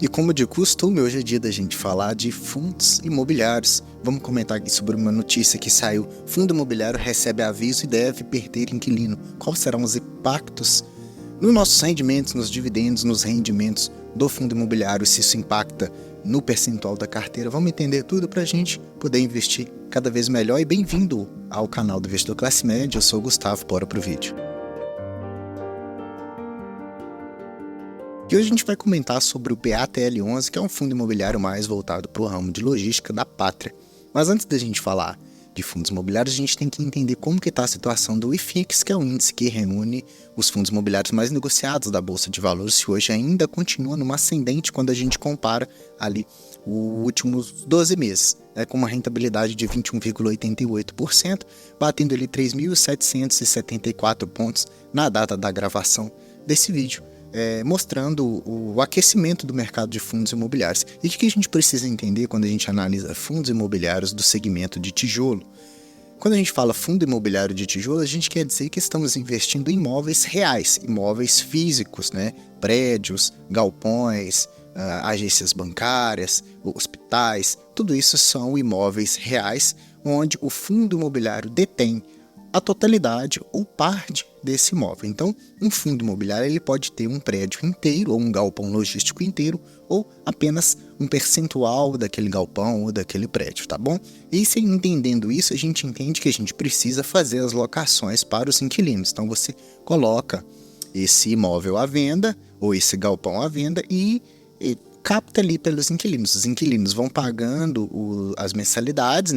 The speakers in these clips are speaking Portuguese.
E como de costume, hoje é dia da gente falar de fundos imobiliários. Vamos comentar aqui sobre uma notícia que saiu. Fundo imobiliário recebe aviso e deve perder inquilino. Quais serão os impactos nos nossos rendimentos, nos dividendos, nos rendimentos do fundo imobiliário, se isso impacta no percentual da carteira? Vamos entender tudo para a gente poder investir cada vez melhor. E bem-vindo ao canal do Investidor Classe Média. Eu sou o Gustavo, bora pro vídeo. E hoje a gente vai comentar sobre o PATL11, que é um fundo imobiliário mais voltado para o ramo de logística da Pátria. Mas antes da gente falar de fundos imobiliários, a gente tem que entender como que está a situação do IFIX, que é o índice que reúne os fundos imobiliários mais negociados da Bolsa de Valores, se hoje ainda continua numa ascendente quando a gente compara ali os últimos 12 meses, com uma rentabilidade de 21,88%, batendo ali 3.774 pontos na data da gravação desse vídeo. Mostrando o aquecimento do mercado de fundos imobiliários. E o que a gente precisa entender quando a gente analisa fundos imobiliários do segmento de tijolo? Quando a gente fala fundo imobiliário de tijolo, a gente quer dizer que estamos investindo em imóveis reais, imóveis físicos, prédios, galpões, agências bancárias, hospitais, tudo isso são imóveis reais, onde o fundo imobiliário detém a totalidade ou parte desse imóvel. Então, um fundo imobiliário ele pode ter um prédio inteiro ou um galpão logístico inteiro ou apenas um percentual daquele galpão ou daquele prédio, tá bom? E se entendendo isso, a gente entende que a gente precisa fazer as locações para os inquilinos. Então, você coloca esse imóvel à venda ou esse galpão à venda e capta ali pelos inquilinos. Os inquilinos vão pagando as mensalidades,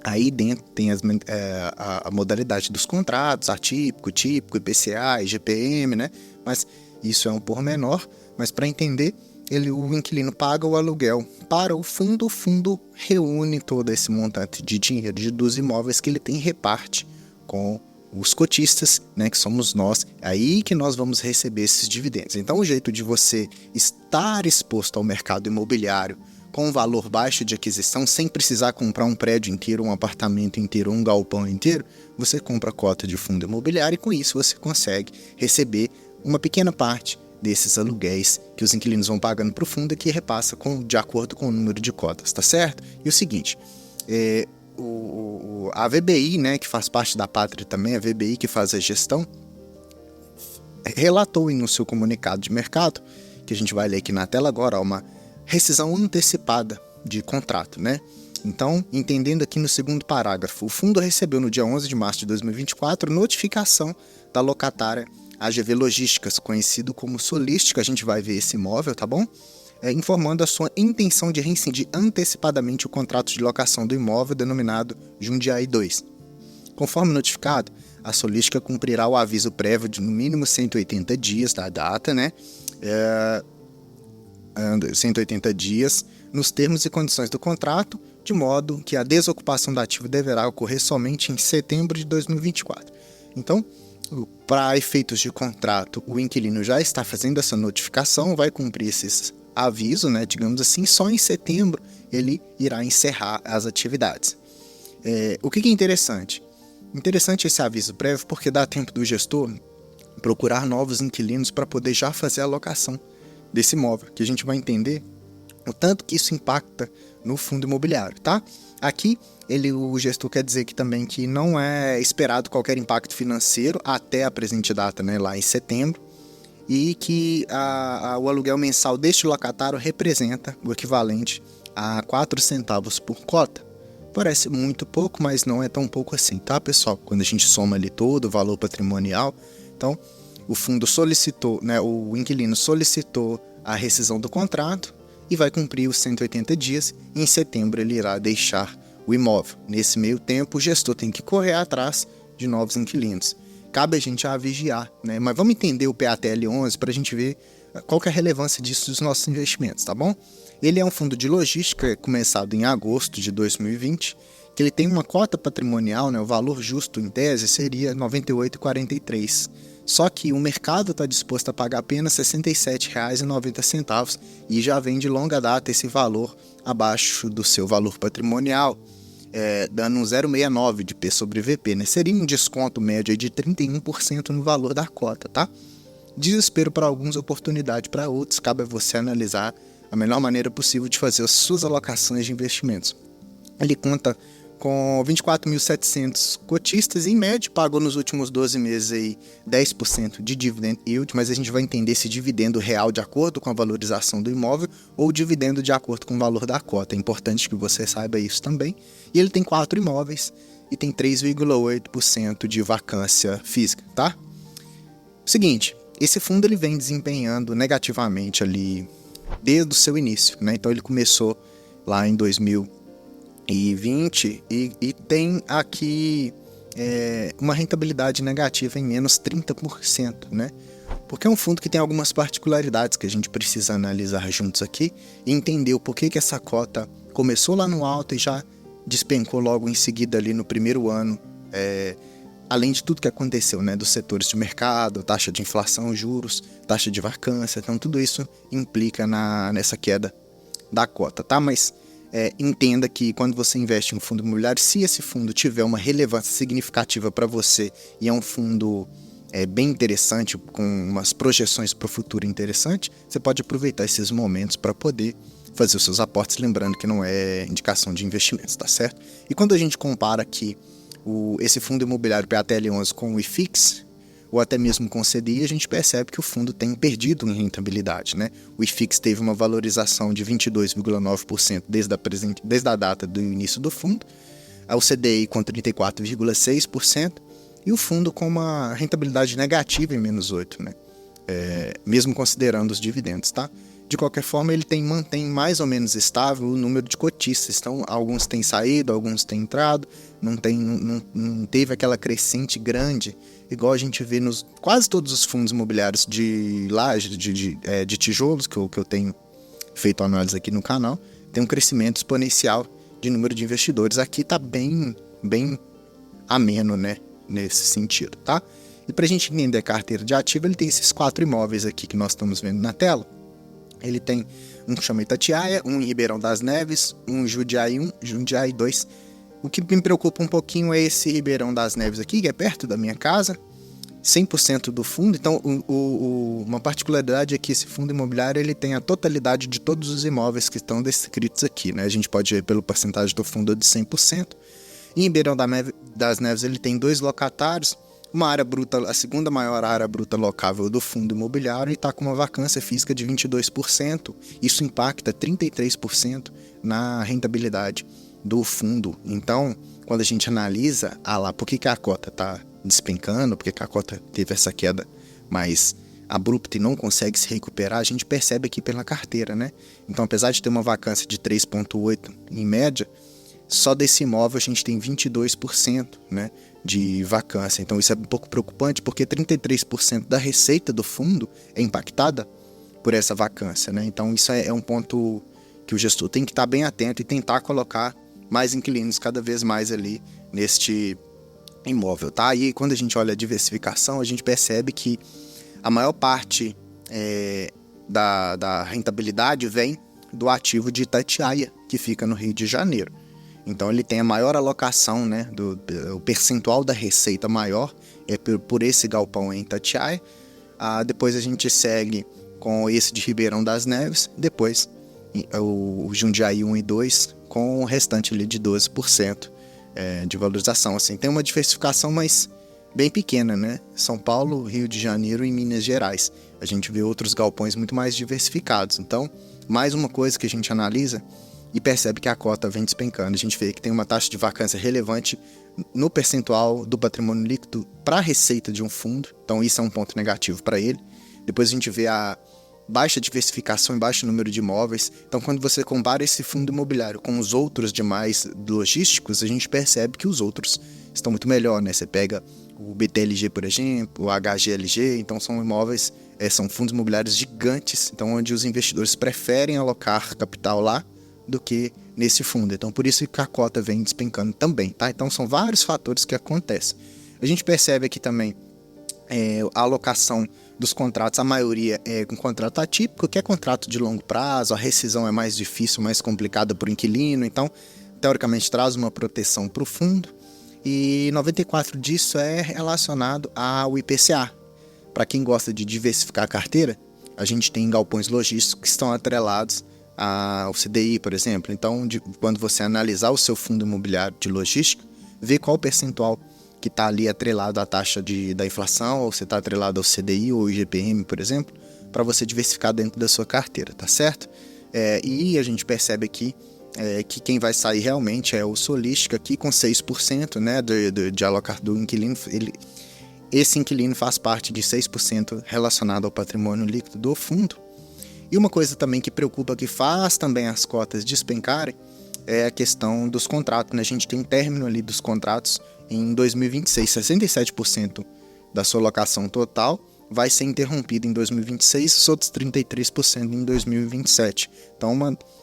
Aí dentro tem a modalidade dos contratos, atípico, típico, IPCA, IGPM, Mas isso é um pormenor. Mas para entender, o inquilino paga o aluguel para o fundo reúne todo esse montante de dinheiro dos imóveis que ele tem e reparte com os cotistas, que somos nós. Aí que nós vamos receber esses dividendos. Então o jeito de você estar exposto ao mercado imobiliário com um valor baixo de aquisição, sem precisar comprar um prédio inteiro, um apartamento inteiro, um galpão inteiro, você compra a cota de fundo imobiliário e com isso você consegue receber uma pequena parte desses aluguéis que os inquilinos vão pagando para o fundo e que repassa de acordo com o número de cotas, tá certo? E o seguinte, a VBI, que faz parte da Pátria também, a VBI que faz a gestão, relatou no seu comunicado de mercado, que a gente vai ler aqui na tela agora, uma rescisão antecipada de contrato, Então, entendendo aqui no segundo parágrafo, o fundo recebeu no dia 11 de março de 2024 notificação da locatária AGV Logísticas, conhecido como Solística, a gente vai ver esse imóvel, tá bom? Informando a sua intenção de rescindir antecipadamente o contrato de locação do imóvel denominado Jundiaí 2. Conforme notificado, a Solística cumprirá o aviso prévio de no mínimo 180 dias da data, 180 dias, nos termos e condições do contrato, de modo que a desocupação do ativo deverá ocorrer somente em setembro de 2024. Então, para efeitos de contrato, o inquilino já está fazendo essa notificação, vai cumprir esses avisos, digamos assim, só em setembro ele irá encerrar as atividades. O que é interessante? Interessante esse aviso prévio porque dá tempo do gestor procurar novos inquilinos para poder já fazer a locação desse imóvel, que a gente vai entender o tanto que isso impacta no fundo imobiliário, tá? Aqui, o gestor quer dizer que não é esperado qualquer impacto financeiro até a presente data, lá em setembro, e que o aluguel mensal deste locatário representa o equivalente a 4 centavos por cota. Parece muito pouco, mas não é tão pouco assim, tá, pessoal? Quando a gente soma ali todo o valor patrimonial, então o fundo solicitou, o inquilino solicitou a rescisão do contrato e vai cumprir os 180 dias e em setembro ele irá deixar o imóvel. Nesse meio tempo, o gestor tem que correr atrás de novos inquilinos. Cabe a gente vigiar, Mas vamos entender o PATL11 para a gente ver qual que é a relevância disso dos nossos investimentos, tá bom? Ele é um fundo de logística começado em agosto de 2020, que ele tem uma cota patrimonial, o valor justo em tese seria R$ 98,43. Só que o mercado está disposto a pagar apenas R$ 67,90 e já vem de longa data esse valor abaixo do seu valor patrimonial, dando um 0,69 de P sobre VP. Seria um desconto médio de 31% no valor da cota, tá? Desespero para alguns, oportunidade para outros. Cabe a você analisar a melhor maneira possível de fazer as suas alocações de investimentos. Ele conta com 24.700 cotistas, em média, pagou nos últimos 12 meses aí 10% de dividend yield, mas a gente vai entender esse dividendo real de acordo com a valorização do imóvel ou dividendo de acordo com o valor da cota. É importante que você saiba isso também. E ele tem 4 imóveis e tem 3,8% de vacância física, tá? Seguinte, esse fundo ele vem desempenhando negativamente ali desde o seu início, né? Então ele começou lá em 2020 e tem aqui uma rentabilidade negativa em menos 30%, né? Porque é um fundo que tem algumas particularidades que a gente precisa analisar juntos aqui e entender o porquê que essa cota começou lá no alto e já despencou logo em seguida ali no primeiro ano, além de tudo que aconteceu, né, dos setores de mercado, taxa de inflação, juros, taxa de vacância, então tudo isso implica nessa queda da cota, tá? Mas entenda que quando você investe em um fundo imobiliário, se esse fundo tiver uma relevância significativa para você e é um fundo bem interessante, com umas projeções para o futuro interessante, você pode aproveitar esses momentos para poder fazer os seus aportes, lembrando que não é indicação de investimentos, tá certo? E quando a gente compara aqui esse fundo imobiliário PATL11 com o IFIX, ou até mesmo com o CDI, a gente percebe que o fundo tem perdido em rentabilidade, né? O IFIX teve uma valorização de 22,9% desde a data do início do fundo, o CDI com 34,6% e o fundo com uma rentabilidade negativa em menos 8%, né? Mesmo considerando os dividendos, tá? De qualquer forma, ele mantém mais ou menos estável o número de cotistas. Então, alguns têm saído, alguns têm entrado, não teve aquela crescente grande, igual a gente vê nos quase todos os fundos imobiliários de laje, de tijolos, que eu tenho feito análise aqui no canal, tem um crescimento exponencial de número de investidores. Aqui está bem ameno, né, nesse sentido, tá? E para a gente entender a carteira de ativo, ele tem esses 4 imóveis aqui que nós estamos vendo na tela. Ele tem um que chama Itatiaia, um em Ribeirão das Neves, um em Jundiaí 1, Jundiaí 2. O que me preocupa um pouquinho é esse Ribeirão das Neves aqui, que é perto da minha casa, 100% do fundo. Então, uma particularidade é que esse fundo imobiliário ele tem a totalidade de todos os imóveis que estão descritos aqui, né? A gente pode ver pelo porcentagem do fundo de 100%. Em Ribeirão das Neves ele tem 2 locatários, uma área bruta, a segunda maior área bruta locável do fundo imobiliário, e está com uma vacância física de 22%. Isso impacta 33% na rentabilidade do fundo. Então, quando a gente analisa, por que a cota está despencando, por que a cota teve essa queda mais abrupta e não consegue se recuperar, a gente percebe aqui pela carteira, né? Então, apesar de ter uma vacância de 3,8% em média, só desse imóvel a gente tem 22%, né, de vacância. Então isso é um pouco preocupante, porque 33% da receita do fundo é impactada por essa vacância, né? Então isso é um ponto que o gestor tem que estar bem atento e tentar colocar mais inquilinos cada vez mais ali neste imóvel, tá? E quando a gente olha a diversificação, a gente percebe que a maior parte da rentabilidade vem do ativo de Itatiaia, que fica no Rio de Janeiro. Então ele tem a maior alocação, né, o percentual da receita maior por esse galpão em Itatiaia. Depois a gente segue com esse de Ribeirão das Neves, depois o Jundiaí 1 e 2 com o restante ali de 12% de valorização. Assim, tem uma diversificação, mas bem pequena, né? São Paulo, Rio de Janeiro e Minas Gerais. A gente vê outros galpões muito mais diversificados. Então, mais uma coisa que a gente analisa e percebe que a cota vem despencando. A gente vê que tem uma taxa de vacância relevante no percentual do patrimônio líquido para a receita de um fundo. Então isso é um ponto negativo para ele. Depois a gente vê a baixa diversificação e baixo número de imóveis. Então quando você compara esse fundo imobiliário com os outros demais logísticos, a gente percebe que os outros estão muito melhor, né? Você pega o BTLG, por exemplo, o HGLG, então são imóveis, são fundos imobiliários gigantes, então onde os investidores preferem alocar capital lá do que nesse fundo. Então, por isso que a cota vem despencando também, tá? Então, são vários fatores que acontecem. A gente percebe aqui também a alocação dos contratos, a maioria é com contrato atípico, que é contrato de longo prazo, a rescisão é mais difícil, mais complicada para o inquilino, então, teoricamente, traz uma proteção para o fundo, e 94% disso é relacionado ao IPCA, para quem gosta de diversificar a carteira, a gente tem galpões logísticos que estão atrelados ao CDI, por exemplo. Então, quando você analisar o seu fundo imobiliário de logística, ver qual o percentual que está ali atrelado à taxa da inflação, ou se está atrelado ao CDI ou IGPM, por exemplo, para você diversificar dentro da sua carteira, tá certo? E a gente percebe aqui que quem vai sair realmente é o Solística aqui com 6%, né, de alocar do inquilino. Esse inquilino faz parte de 6% relacionado ao patrimônio líquido do fundo. E uma coisa também que preocupa, que faz também as cotas despencarem, é a questão dos contratos, né? A gente tem um término ali dos contratos em 2026, 67% da sua locação total vai ser interrompido em 2026, os outros 33% em 2027. Então,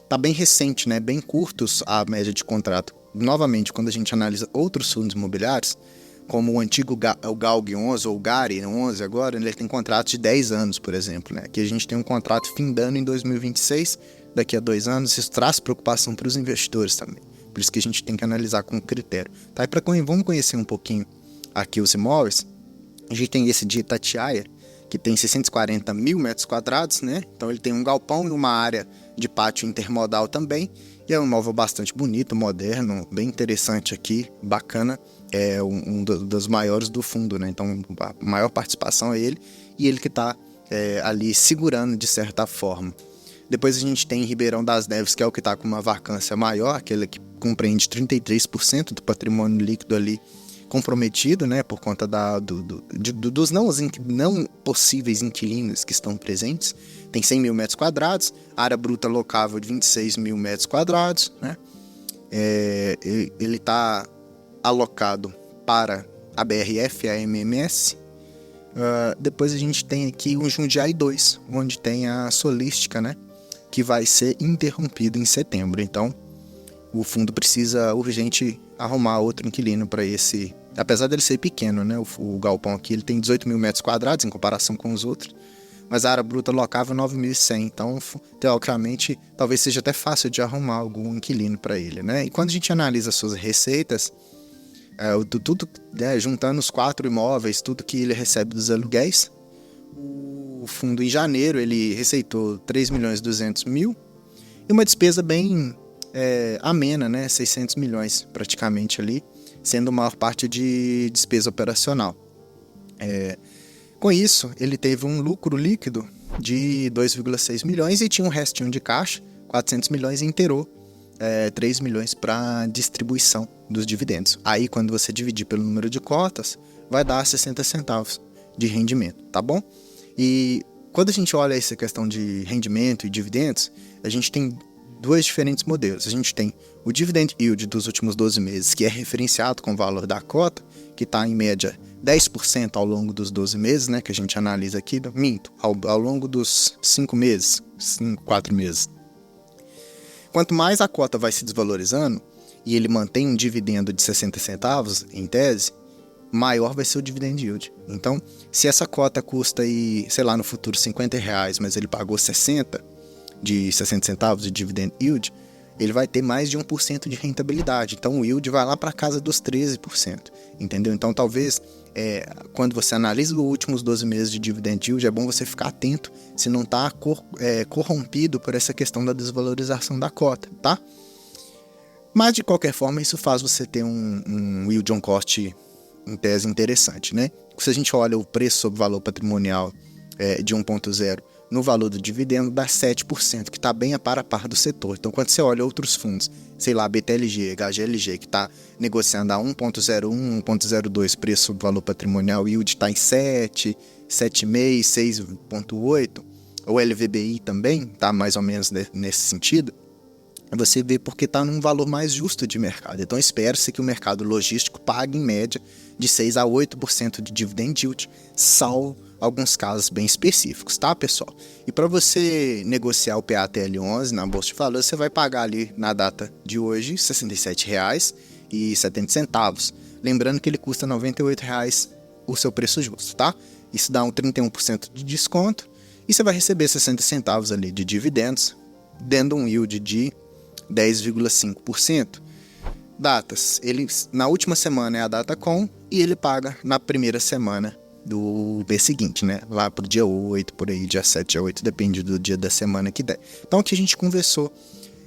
tá bem recente, né? Bem curtos a média de contrato. Novamente, quando a gente analisa outros fundos imobiliários, como o antigo o GALG 11 ou o GARI 11 agora, ele tem contratos de 10 anos, por exemplo, né? Aqui a gente tem um contrato findando em 2026, daqui a 2 anos, isso traz preocupação para os investidores também. Por isso que a gente tem que analisar com critério. Tá? E vamos conhecer um pouquinho aqui os imóveis. A gente tem esse de Itatiaia, que tem 640 mil metros quadrados, né? Então ele tem um galpão e uma área de pátio intermodal também. E é um imóvel bastante bonito, moderno, bem interessante aqui, bacana. É um dos maiores do fundo, né? Então a maior participação é ele, e ele que está ali segurando de certa forma. Depois a gente tem Ribeirão das Neves, que é o que está com uma vacância maior, aquele que compreende 33% do patrimônio líquido ali comprometido, né, por conta dos não possíveis inquilinos que estão presentes. Tem 100 mil metros quadrados, área bruta locável de 26 mil metros quadrados, né? Ele está alocado para a BRF, a MMS. Depois a gente tem aqui o Jundiaí 2, onde tem a Solística, né, que vai ser interrompido em setembro. Então, o fundo precisa urgente arrumar outro inquilino para esse. Apesar dele ser pequeno, né, o galpão aqui ele tem 18 mil metros quadrados em comparação com os outros, mas a área bruta locável é 9.100. Então, teoricamente, talvez seja até fácil de arrumar algum inquilino para ele, né? E quando a gente analisa as suas receitas, tudo, né, juntando os 4 imóveis, tudo que ele recebe dos aluguéis, o fundo em janeiro ele receitou 3.200.000 e uma despesa bem amena, né, 600 milhões praticamente ali, sendo a maior parte de despesa operacional. Com isso, ele teve um lucro líquido de 2,6 milhões e tinha um restinho de caixa, 400 milhões, e inteirou 3 milhões para distribuição dos dividendos. Aí, quando você dividir pelo número de cotas, vai dar 60 centavos de rendimento, tá bom? E quando a gente olha essa questão de rendimento e dividendos, a gente tem dois diferentes modelos. A gente tem o dividend yield dos últimos 12 meses, que é referenciado com o valor da cota, que está em média 10% ao longo dos 12 meses, né, que a gente analisa aqui, ao longo dos 5 meses, 4 meses. Quanto mais a cota vai se desvalorizando, e ele mantém um dividendo de 60 centavos, em tese, maior vai ser o dividend yield. Então, se essa cota custa aí, sei lá, no futuro R$50, mas ele pagou 60 centavos de dividend yield, ele vai ter mais de 1% de rentabilidade. Então, o yield vai lá para casa dos 13%, entendeu? Então, talvez, quando você analisa os últimos 12 meses de dividend yield, é bom você ficar atento se não está corrompido por essa questão da desvalorização da cota, tá? Mas, de qualquer forma, isso faz você ter um yield on cost em tese interessante, né? Se a gente olha o preço sobre valor patrimonial de 1.0 no valor do dividendo, dá 7%, que está bem a par do setor. Então, quando você olha outros fundos, sei lá, BTLG, HGLG, que está negociando a 1.01, 1.02 preço sobre valor patrimonial, o yield está em 7, 7,5, 6.8, o LVBI também está mais ou menos nesse sentido, você vê porque está num valor mais justo de mercado. Então, espera-se que o mercado logístico pague, em média, de 6 a 8% de dividend yield, salvo alguns casos bem específicos, tá, pessoal? E para você negociar o PATL11 na Bolsa de Valores, você vai pagar ali, na data de hoje, R$ 67,70. Lembrando que ele custa R$ 98,00 o seu preço justo, tá? Isso dá um 31% de desconto e você vai receber 60 centavos ali de dividendos, dando um yield de 10,5%. Datas, ele na última semana é a data com e ele paga na primeira semana do mês seguinte, né? Lá pro dia 8, por aí, dia 7, dia 8, depende do dia da semana que der. Então aqui a gente conversou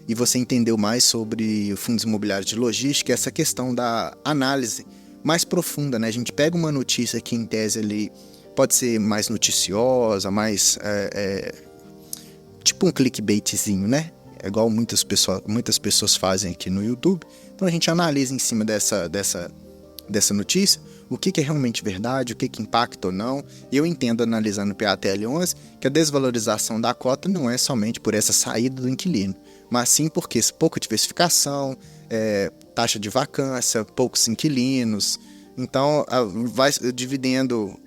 e você entendeu mais sobre fundos imobiliários de logística, essa questão da análise mais profunda, né? A gente pega uma notícia que em tese ali pode ser mais noticiosa, mais tipo um clickbaitzinho, né? É igual muitas pessoas fazem aqui no YouTube. Então a gente analisa em cima dessa notícia o que é realmente verdade, o que impacta ou não. E eu entendo, analisando o PATL11, que a desvalorização da cota não é somente por essa saída do inquilino, mas sim porque pouca diversificação, taxa de vacância, poucos inquilinos. Então vai dividendo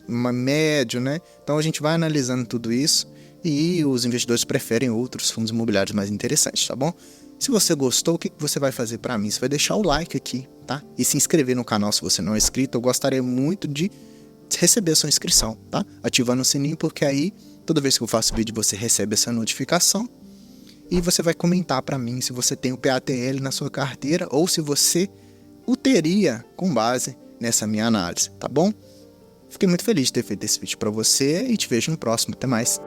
uma média, né? Então a gente vai analisando tudo isso e os investidores preferem outros fundos imobiliários mais interessantes, tá bom? Se você gostou, o que você vai fazer para mim? Você vai deixar o like aqui, tá? E se inscrever no canal se você não é inscrito. Eu gostaria muito de receber a sua inscrição, tá? Ativando o sininho, porque aí, toda vez que eu faço vídeo, você recebe essa notificação. E você vai comentar para mim se você tem o PATL na sua carteira ou se você o teria com base nessa minha análise, tá bom? Fiquei muito feliz de ter feito esse vídeo para você e te vejo no próximo. Até mais!